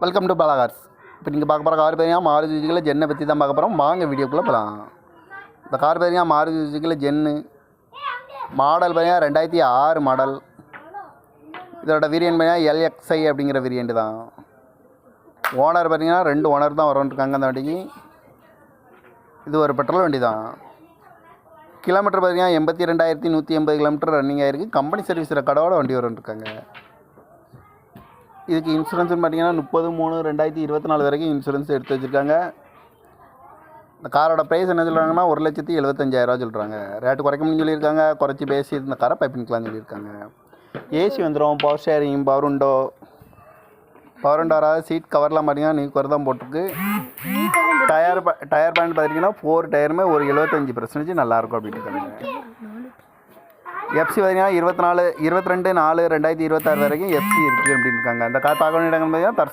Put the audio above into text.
Welcome to Bala cars. இப்போ நீங்கள் பார்க்க போகிற கார் பார்த்தீங்கன்னா மாருதி சுசுக்கியில் ஜென்னை பற்றி தான் பார்க்க போகிறோம். வாங்க வீடியோக்குள்ளே போகலாம். இந்த கார் பார்த்தீங்கன்னா மாருதி சுசுக்கியில் ஜென்னு மாடல் பார்த்தீங்கன்னா 2006 மாடல். இதோட வேரியன்ட் பார்த்தீங்கன்னா LXI அப்படிங்கிற வேரியண்ட் தான். ஓனர் பார்த்தீங்கன்னா 2 ஓனர் தான் வரன்ட்ருக்காங்க அந்த வண்டிக்கு. இது ஒரு பெட்ரோல் வண்டி தான். கிலோமீட்டர் பார்த்தீங்கன்னா 82,180 கிலோமீட்டர் ரன்னிங் ஆகிருக்கு. கம்பெனி சர்வீஸ் ரெக்கார்டோட வண்டி வரன்ட்ருக்காங்க. இதுக்கு இன்சூரன்ஸ்னு பார்த்தீங்கன்னா 30/3/2024 வரைக்கும் இன்சூரன்ஸ் எடுத்து வச்சுருக்காங்க. இந்த காரோட ப்ரைஸ் என்ன சொல்கிறாங்கன்னா 1,75,000 சொல்கிறாங்க. ரேட்டு குறைக்கணும்னு சொல்லியிருக்காங்க. குறைச்சி பேசி இந்த காரை பைப்பிங்கலாம்னு சொல்லியிருக்காங்க. ஏசி வந்துடும், பவர் ஷேரிங், பவர் விண்டோ வராது. சீட் கவர்லாம் பார்த்தீங்கன்னா நியூ கவர் தான் போட்டிருக்கு. டயர் பேண்ட் பார்த்தீங்கன்னா 4 டயருமே ஒரு 75% நல்லாயிருக்கும் அப்படின்னு இருக்காங்க. எஃப்சி பார்த்தீங்கன்னா 22/4/2026 வரைக்கும் எஃப்சி இருக்குது அப்படின்னு இருக்காங்க. அந்த கார் பார்க்க வேண்டிய இடங்கள் பார்த்தீங்கன்னா